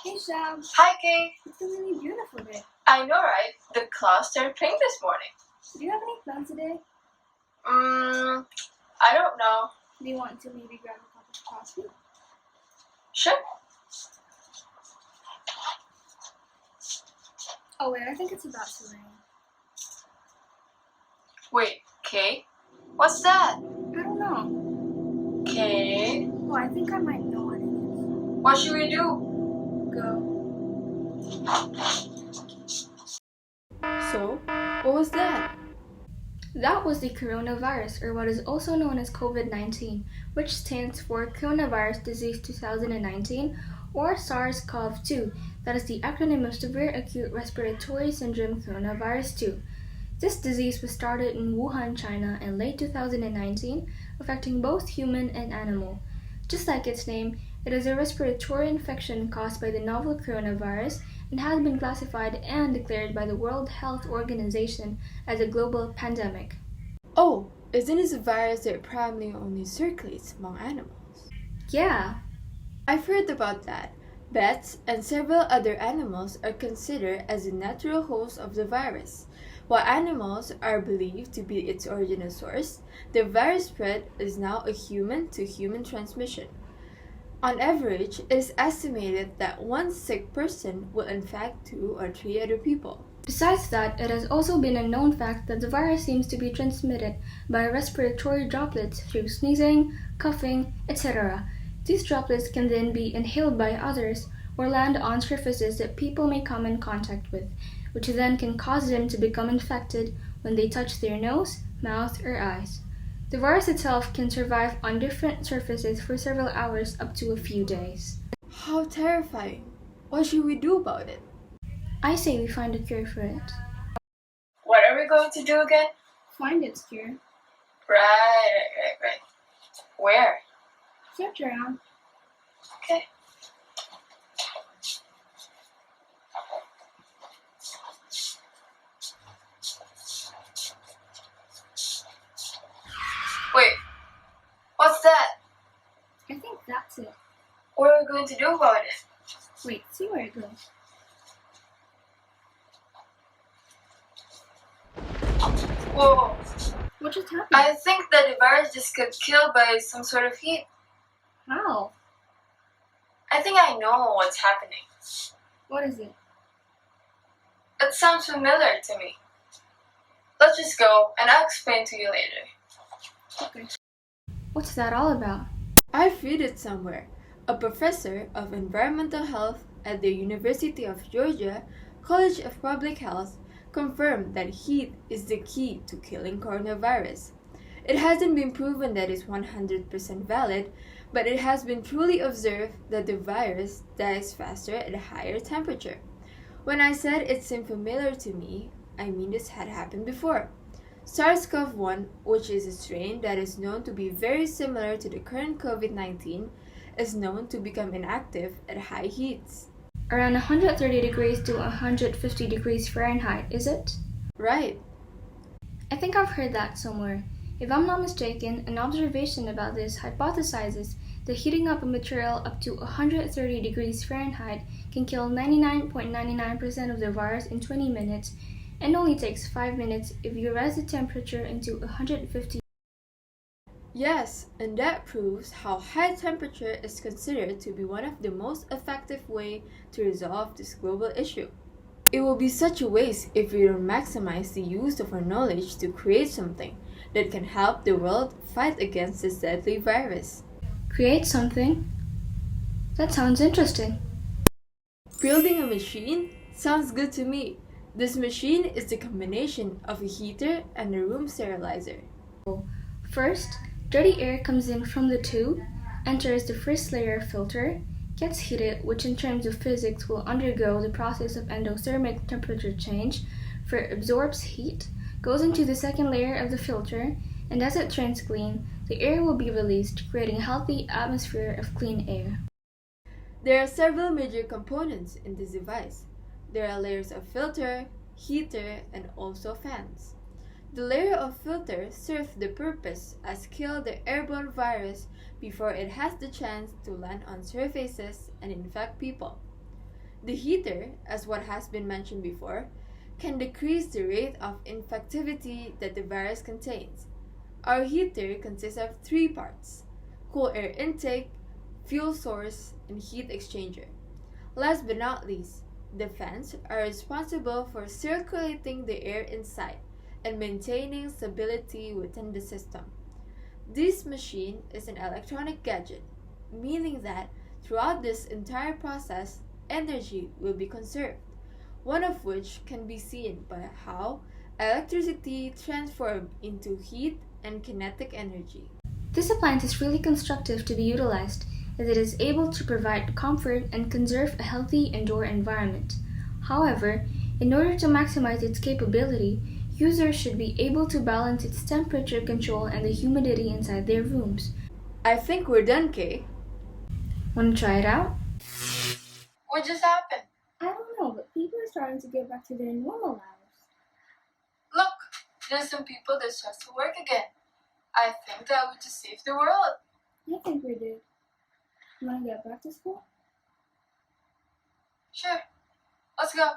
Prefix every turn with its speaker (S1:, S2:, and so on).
S1: Hey Shab,
S2: Hi, Kay.
S1: it's a really beautiful day.
S2: I know, right? The clouds started playing this morning.
S1: Do you have any plans today?
S2: I don't know.
S1: Do you want to maybe grab a cup of coffee?
S2: Sure.
S1: Oh wait, I think it's about to rain.
S2: Wait, Kay? What's that?
S1: I don't know.
S2: Kay?
S1: Oh, I think I might know what it
S2: What should we do?
S1: is. Go.
S3: So, what was that?
S1: That was the coronavirus, or what is also known as COVID-19, which stands for Coronavirus Disease 2019, or SARS-CoV-2. That is the acronym of Severe Acute Respiratory Syndrome Coronavirus 2. This disease was started in Wuhan, China in late 2019, affecting both human and animal. Just like its name, it is a respiratory infection caused by the novel coronavirus and has been classified and declared by the World Health Organization as a global pandemic.
S3: Oh, isn't this a virus that primarily only circulates among animals?
S1: Yeah,
S3: I've heard about that. Bats and several other animals are considered as the natural host of the virus. While animals are believed to be its original source, the virus spread is now a human-to-human transmission. On average, it is estimated that one sick person will infect 2 or 3 other people.
S1: besides that, it has also been a known fact that the virus seems to be transmitted by respiratory droplets through sneezing, coughing, etc. These droplets can then be inhaled by others or land on surfaces that people may come in contact with, which then can cause them to become infected when they touch their nose, mouth, or eyes. The virus itself can survive on different surfaces for several hours up to a few days.
S3: How terrifying! What should we do about it?
S1: I say we find a cure for it.
S2: What are we going to do again?
S1: Find its cure.
S2: Right. Where?
S1: Search around.
S2: Okay. Wait, what's that?
S1: I think that's it.
S2: What are we going to do about it?
S1: Wait, see where it goes.
S2: Whoa,
S1: What just happened?
S2: I think that the virus just got killed by some sort of heat.
S1: How?
S2: I think I know what's happening.
S1: What is it?
S2: It sounds familiar to me. Let's just go, and I'll explain to you later.
S1: Okay. What's that all about?
S3: I've read it somewhere. A professor of environmental health at the University of Georgia College of Public Health confirmed that heat is the key to killing coronavirus. It hasn't been proven that it's 100% valid, but it has been truly observed that the virus dies faster at a higher temperature. When I said it seemed familiar to me, I mean this had happened before. SARS-CoV-1, which is a strain that is known to be very similar to the current COVID-19, is known to become inactive at high heats.
S1: Around 130 degrees to 150 degrees Fahrenheit, is it?
S3: Right.
S1: I think I've heard that somewhere. If I'm not mistaken, an observation about this hypothesizes that heating up a material up to 130 degrees Fahrenheit can kill 99.99% of the virus in 20 minutes and only takes 5 minutes if you raise the temperature into 150.
S3: Yes, and that proves how high temperature is considered to be one of the most effective ways to resolve this global issue. It will be such a waste if we don't maximize the use of our knowledge to create something that can help the world fight against this deadly virus.
S1: Create something? That sounds interesting.
S3: Building a machine sounds good to me. This machine is the combination of a heater and a room sterilizer.
S1: First, dirty air comes in from the tube, enters the first layer filter, gets heated, which in terms of physics will undergo the process of endothermic temperature change, for it absorbs heat, goes into the second layer of the filter, and as it turns clean, the air will be released, creating a healthy atmosphere of clean air.
S3: There are several major components in this device. There are layers of filter, heater, and also fans. The layer of filter serves the purpose as kill the airborne virus before it has the chance to land on surfaces and infect people. The heater, as what has been mentioned before, can decrease the rate of infectivity that the virus contains. Our heater consists of three parts: cool air intake, fuel source, and heat exchanger. Last but not least, the fans are responsible for circulating the air inside and maintaining stability within the system. This machine is an electronic gadget, meaning that throughout this entire process, energy will be conserved, one of which can be seen by how electricity transforms into heat and kinetic energy.
S1: This appliance is really constructive to be utilized, as it is able to provide comfort and conserve a healthy indoor environment. However, in order to maximize its capability, users should be able to balance its temperature control and the humidity inside their rooms.
S3: I think we're done, Kay.
S1: Want to try it out?
S2: What just happened?
S1: I don't know, but people are starting to get back to their normal lives.
S2: Look, there's some people that just to work again. I think that we just saved the world.
S1: I think we did. You want to get back to school?
S2: Sure, let's go.